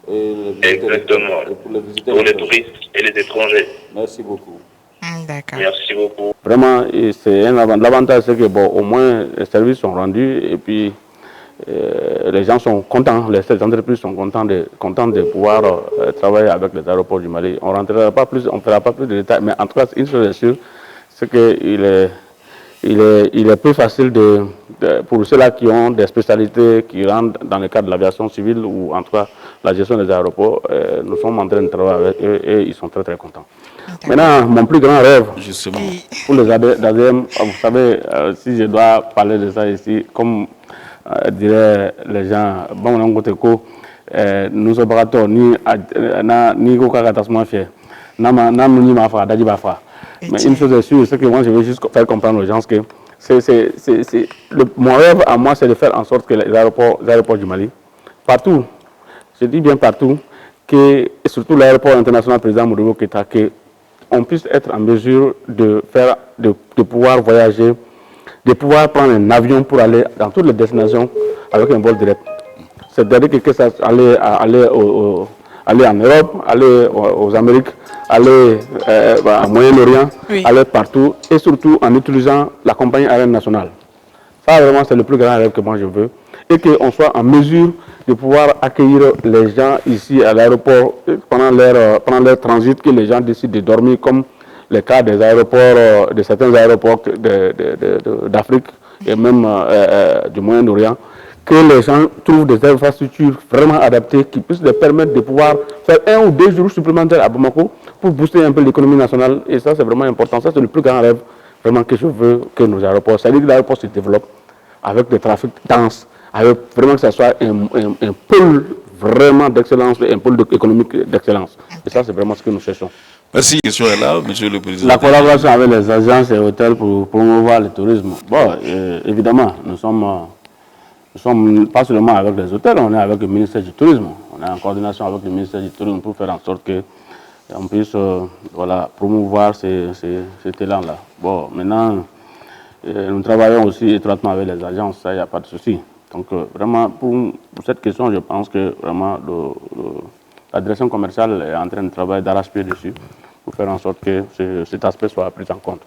et les visiteurs. Exactement. Et pour les visiteurs pour les touristes et les étrangers. Merci beaucoup. D'accord. Merci beaucoup. Vraiment, c'est l'avantage, c'est que bon, au moins les services sont rendus et puis les gens sont contents, les entreprises sont contentes de pouvoir travailler avec les aéroports du Mali. On ne fera pas plus de détails, mais en tout cas, une chose est sûre, c'est qu'il est plus facile pour ceux-là qui ont des spécialités qui rentrent dans le cadre de l'aviation civile ou en tout cas la gestion des aéroports. Nous sommes en train de travailler avec eux et ils sont très très contents. Maintenant, mon plus grand rêve, justement, pour les ADM, vous savez, si je dois parler de ça ici, comme dirait les gens, bon, nous sommes pas ni kokakatasma fait, ni mafa, daji bafa. Mais une chose est sûre, c'est que moi je veux juste faire comprendre aux gens que mon rêve à moi, c'est de faire en sorte que les aéroports du Mali, partout, je dis bien partout, et surtout l'aéroport international président Modibo Keïta, qu'on puisse être en mesure de pouvoir voyager, de pouvoir prendre un avion pour aller dans toutes les destinations avec un vol direct. C'est-à-dire que ça aller en Europe, aller aux Amériques, aller au Moyen-Orient, aller partout, et surtout en utilisant la compagnie aérienne nationale. Ça, vraiment, c'est le plus grand rêve que moi je veux. Et qu'on soit en mesure de pouvoir accueillir les gens ici à l'aéroport pendant leur transit, que les gens décident de dormir, comme le cas des aéroports, de certains aéroports d'Afrique et même du Moyen-Orient, que les gens trouvent des infrastructures vraiment adaptées qui puissent leur permettre de pouvoir faire 1 ou 2 jours supplémentaires à Bamako pour booster un peu l'économie nationale. Et ça, c'est vraiment important. Ça, c'est le plus grand rêve vraiment que je veux que nos aéroports, c'est-à-dire que l'aéroport se développe avec des trafics denses, avec vraiment que ça soit un pôle vraiment d'excellence, un pôle économique d'excellence. Et ça, c'est vraiment ce que nous cherchons. Merci, je suis là, Monsieur le Président. La collaboration avec les agences et hôtels pour promouvoir le tourisme. Bon, évidemment, nous sommes pas seulement avec les hôtels, on est avec le ministère du Tourisme. On est en coordination avec le ministère du Tourisme pour faire en sorte qu'on puisse voilà, promouvoir ces élans-là. Bon, maintenant, nous travaillons aussi étroitement avec les agences, ça, il n'y a pas de souci. Donc, vraiment, pour cette question, je pense que vraiment la direction commerciale est en train de travailler d'arrache-pied dessus pour faire en sorte que cet aspect soit pris en compte.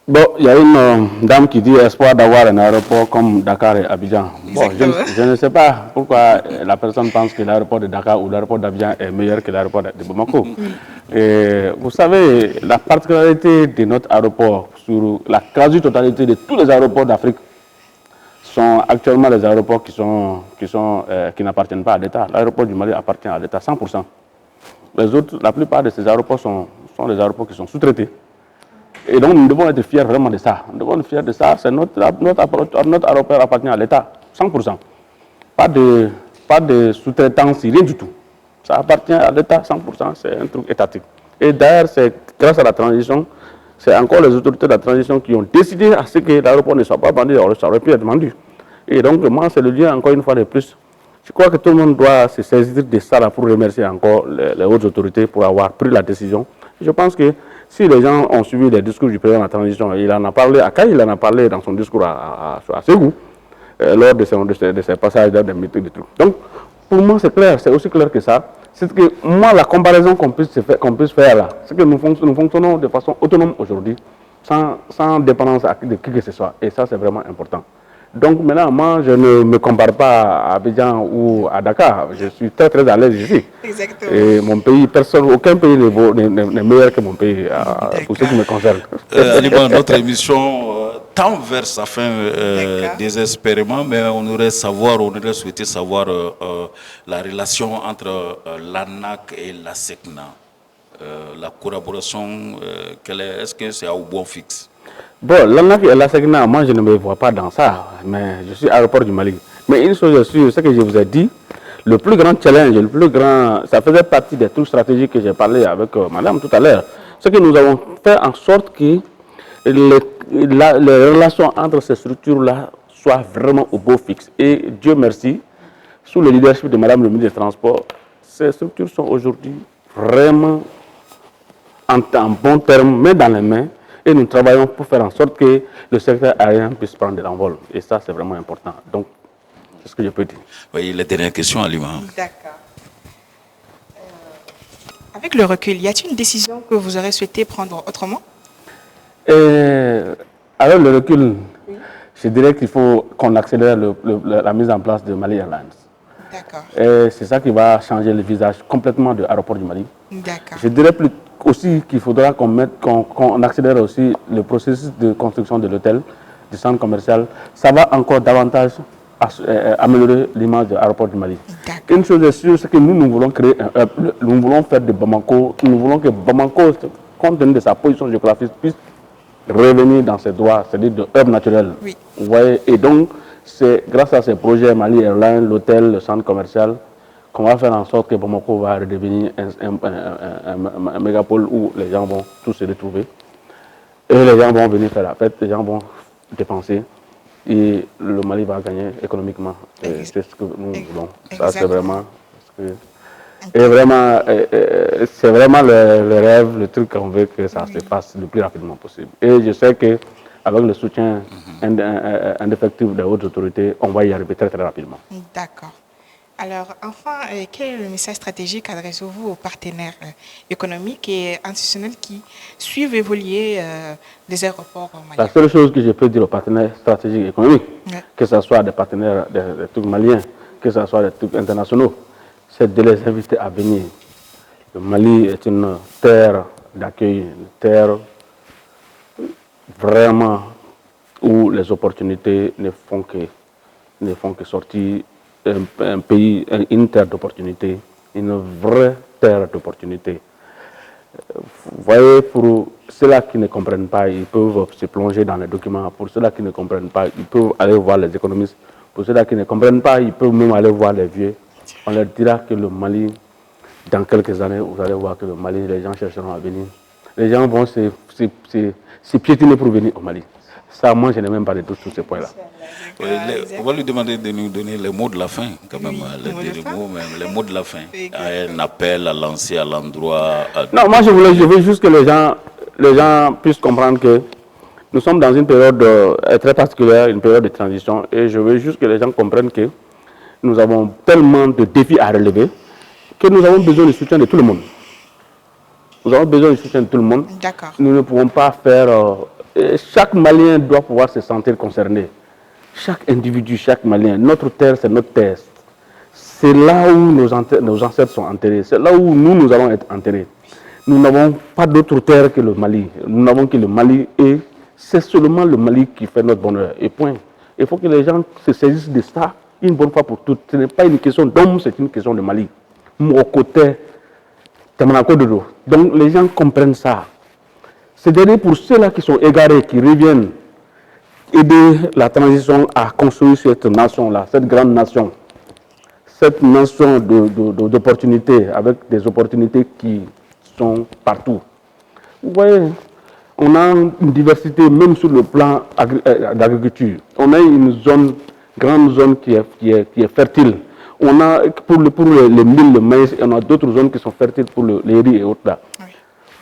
Bon, il y a une dame qui dit espoir d'avoir un aéroport comme Dakar et Abidjan. Bon, je ne sais pas pourquoi la personne pense que l'aéroport de Dakar ou l'aéroport d'Abidjan est meilleur que l'aéroport de Bamako. Et vous savez, la particularité de notre aéroport sur la quasi-totalité de tous les aéroports d'Afrique sont actuellement les aéroports qui n'appartiennent pas à l'État. L'aéroport du Mali appartient à l'État 100%. Les autres, la plupart de ces aéroports sont des aéroports qui sont sous-traités. Et donc nous devons être fiers vraiment de ça. Nous devons être fiers de ça. C'est notre aéroport appartient à l'État 100%. Pas de sous-traitance, rien du tout. Ça appartient à l'État 100%, c'est un truc étatique. Et d'ailleurs, c'est grâce à la transition, c'est encore les autorités de la transition qui ont décidé à ce que l'aéroport ne soit pas vendu, ça aurait pu être vendu. Et donc, moi, c'est le lien, encore une fois de plus. Je crois que tout le monde doit se saisir de ça là pour remercier encore les hautes autorités pour avoir pris la décision. Je pense que si les gens ont suivi les discours du président de la transition, il en a parlé à Kaï, il en a parlé dans son discours à Ségou, lors de ses passages dans des meetings de trucs. Donc, pour moi, c'est clair, c'est aussi clair que ça. C'est que moi, la comparaison qu'on puisse faire là, c'est que nous fonctionnons de façon autonome aujourd'hui, sans dépendance de qui que ce soit. Et ça, c'est vraiment important. Donc maintenant, moi, je ne me compare pas à Abidjan ou à Dakar. Je suis très très à l'aise ici. Exactement. Et mon pays, aucun pays n'est meilleur que mon pays, pour ce qui me concerne. Alima, notre émission tend vers sa fin désespérément, mais on aurait souhaité savoir la relation entre l'ANAC et la SECNA. La collaboration, est-ce que c'est au bon fixe? Bon, l'ANAC et la SECNA, moi je ne me vois pas dans ça, mais je suis aéroport du Mali. Mais une chose est sûre, ce que je vous ai dit, le plus grand challenge, ça faisait partie des trucs stratégiques que j'ai parlé avec madame tout à l'heure, c'est que nous avons fait en sorte que les relations entre ces structures-là soient vraiment au beau fixe. Et Dieu merci, sous le leadership de madame le ministre des Transports, ces structures sont aujourd'hui vraiment en bon terme, mais dans les mains. Et nous travaillons pour faire en sorte que le secteur aérien puisse prendre de l'envol. Et ça, c'est vraiment important. Donc, c'est ce que je peux dire. Oui, la dernière question, Alima. D'accord. Avec le recul, y a-t-il une décision que vous aurez souhaité prendre autrement? Avec le recul, je dirais qu'il faut qu'on accélère la mise en place de Mali Airlines. D'accord. Et c'est ça qui va changer le visage complètement de l'aéroport du Mali. D'accord. Je dirais aussi qu'il faudra qu'on accélère aussi le processus de construction de l'hôtel, du centre commercial. Ça va encore davantage améliorer l'image de l'aéroport du Mali. Une chose est sûre, c'est que nous voulons créer un hub, nous voulons faire de Bamako, nous voulons que Bamako, compte tenu de sa position géographique, puisse revenir dans ses droits, c'est-à-dire de hub naturel. Oui. Vous voyez, et donc, c'est grâce à ces projets Mali Airlines, l'hôtel, le centre commercial, qu'on va faire en sorte que Bamako va redevenir un mégapole où les gens vont tous se retrouver. Et les gens vont venir faire la fête, les gens vont dépenser. Et le Mali va gagner économiquement. C'est ce que nous voulons. Ça, c'est vraiment... c'est vraiment le rêve, le truc qu'on veut que ça se fasse le plus rapidement possible. Et je sais qu'avec le soutien indéfectible des hautes autorités, on va y arriver très très rapidement. D'accord. Alors, enfin, quel est le message stratégique adressez-vous aux partenaires économiques et institutionnels qui suivent évoluer les aéroports maliens? La seule chose que je peux dire aux partenaires stratégiques et économiques, que ce soit des partenaires des trucs maliens, que ce soit des trucs internationaux, c'est de les inviter à venir. Le Mali est une terre d'accueil, une terre vraiment où les opportunités ne font que sortir. Un pays, une terre d'opportunité, une vraie terre d'opportunité. Vous voyez, pour ceux-là qui ne comprennent pas, ils peuvent se plonger dans les documents. Pour ceux-là qui ne comprennent pas, ils peuvent aller voir les économistes. Pour ceux-là qui ne comprennent pas, ils peuvent même aller voir les vieux. On leur dira que le Mali dans quelques années, vous allez voir que le Mali, les gens chercheront à venir. Les gens vont se piétiner pour venir au Mali. Ça, moi, je n'ai même pas de doute sur ces points-là. On va lui demander de nous donner les mots de la fin, quand même, les mots de la fin. Un appel à lancer à l'endroit. Non, moi, je veux juste que les gens puissent comprendre que nous sommes dans une période très particulière, une période de transition, et je veux juste que les gens comprennent que nous avons tellement de défis à relever que nous avons besoin du soutien de tout le monde. Nous avons besoin du soutien de tout le monde. D'accord. Nous ne pouvons pas faire... chaque Malien doit pouvoir se sentir concerné. Chaque individu, chaque Malien. Notre terre, c'est notre terre. C'est là où nos ancêtres sont enterrés. C'est là où nous allons être enterrés. Nous n'avons pas d'autre terre que le Mali. Nous n'avons que le Mali et c'est seulement le Mali qui fait notre bonheur. Et point. Il faut que les gens se saisissent de ça une bonne fois pour toutes. Ce n'est pas une question d'homme, c'est une question de Mali. Mon côté, donc les gens comprennent ça. C'est dernier pour ceux-là qui sont égarés, qui reviennent aider la transition à construire cette nation-là, cette grande nation. Cette nation d'opportunités, avec des opportunités qui sont partout. Vous voyez, on a une diversité même sur le plan d'agriculture. On a une grande zone qui est fertile. On a pour les milles, le maïs, on a d'autres zones qui sont fertiles pour les riz et autres là. Oui.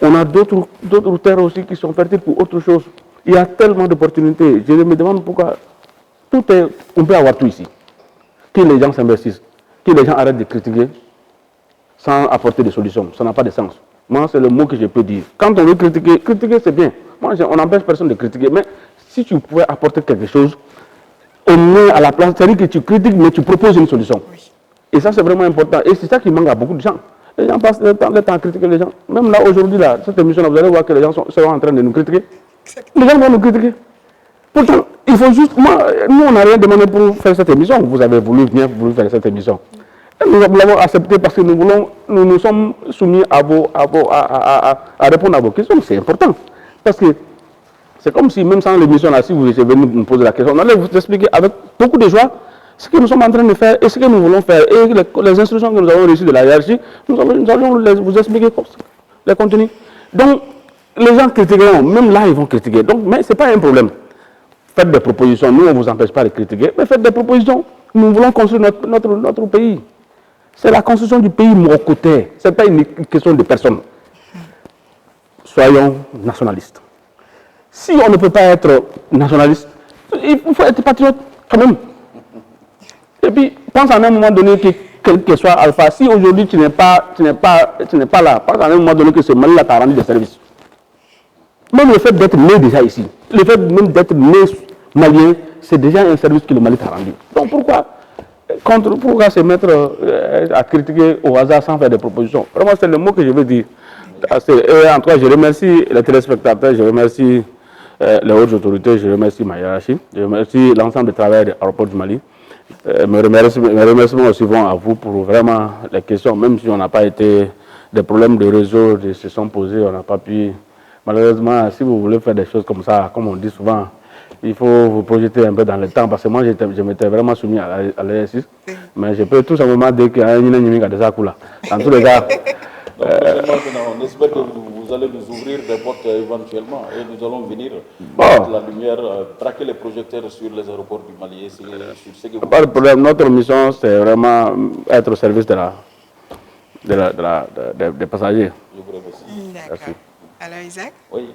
On a d'autres terres aussi qui sont fertiles pour autre chose. Il y a tellement d'opportunités. Je me demande pourquoi on peut avoir tout ici. Que les gens s'investissent, que les gens arrêtent de critiquer sans apporter des solutions. Ça n'a pas de sens. Moi, c'est le mot que je peux dire. Quand on veut critiquer c'est bien. Moi, on n'empêche personne de critiquer. Mais si tu pouvais apporter quelque chose, au moins à la place, c'est-à-dire que tu critiques, mais tu proposes une solution. Oui. Et ça, c'est vraiment important. Et c'est ça qui manque à beaucoup de gens. Les gens passent le temps à critiquer les gens. Même là, aujourd'hui, cette émission-là, vous allez voir que les gens seront en train de nous critiquer. Les gens vont nous critiquer. Pourtant, il faut juste... nous, on n'a rien demandé pour faire cette émission. Vous avez voulu faire cette émission. Et nous l'avons accepté parce que nous sommes soumis à répondre à vos questions. C'est important. Parce que c'est comme si, même sans l'émission là, si vous étiez venu nous poser la question, on allait vous expliquer avec beaucoup de joie ce que nous sommes en train de faire et ce que nous voulons faire. Et les instructions que nous avons reçues de la hiérarchie, nous allons vous expliquer les contenus. Donc, les gens critiqueront, même là, ils vont critiquer. Donc, mais ce n'est pas un problème. Faites des propositions. Nous, on ne vous empêche pas de critiquer, mais faites des propositions. Nous voulons construire notre pays. C'est la construction du pays, mon côté. Ce n'est pas une question de personne. Soyons nationalistes. Si on ne peut pas être nationaliste, il faut être patriote quand même. Et puis, pense à un moment donné que quel que soit Alpha, si aujourd'hui tu n'es pas là, pense à un moment donné que ce Mali-là t'a rendu des services. Même le fait d'être né déjà ici, le fait même d'être né malien, c'est déjà un service que le Mali t'a rendu. Donc pourquoi se mettre à critiquer au hasard sans faire des propositions? Vraiment, c'est le mot que je veux dire. En tout cas, je remercie les téléspectateurs, je remercie les hautes autorités, je remercie ma hiérarchie, je remercie l'ensemble des travailleurs de l'aéroport du Mali. Mes remerciements aussi vont à vous pour vraiment les questions, même si on n'a pas été, des problèmes de réseau se sont posés, on n'a pas pu. Malheureusement, si vous voulez faire des choses comme ça, comme on dit souvent, il faut vous projeter un peu dans le temps, parce que moi, je m'étais vraiment soumis à l'exercice, mais je peux tout simplement dire qu'il y a un de ça là. En tous les cas. On espère que vous allez nous ouvrir des portes éventuellement et nous allons venir mettre la lumière, traquer les projecteurs sur les aéroports du Mali. Sur ce que vous... Pas de problème. Notre mission, c'est vraiment être au service des passagers. Je vous remercie. D'accord. Alors Isaac? Oui.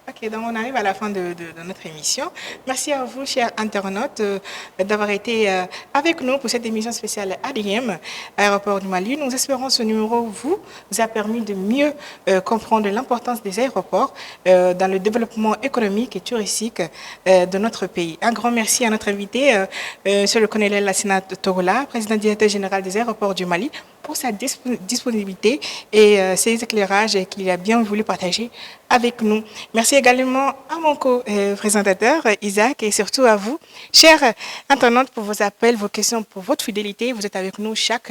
Ok, donc on arrive à la fin de notre émission. Merci à vous, chers internautes, d'avoir été avec nous pour cette émission spéciale ADM, Aéroport du Mali. Nous espérons que ce numéro vous a permis de mieux comprendre l'importance des aéroports dans le développement économique et touristique de notre pays. Un grand merci à notre invité, Monsieur le colonel Lassina Torola, président directeur général des aéroports du Mali, pour sa disponibilité et ses éclairages qu'il a bien voulu partager avec nous. Merci également à mon co-présentateur Isaac et surtout à vous, chers internautes, pour vos appels, vos questions, pour votre fidélité. Vous êtes avec nous chaque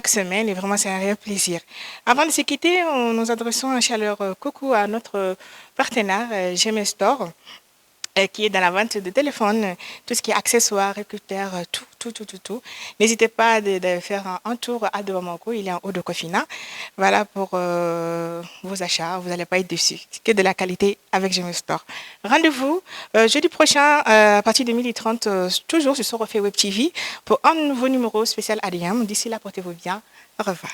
semaine et vraiment c'est un réel plaisir. Avant de se quitter, nous adressons un chaleureux coucou à notre partenaire GM Store qui est dans la vente de téléphones, tout ce qui est accessoires, écouteurs, tout. N'hésitez pas de faire un tour à Douamaco, il est en haut de Kofina. Voilà pour vos achats, vous n'allez pas être déçus. C'est que de la qualité avec Gmail Store. Rendez-vous jeudi prochain à partir de 12h30, toujours sur Refait Web TV, pour un nouveau numéro spécial ADM. D'ici là, portez-vous bien. Au revoir.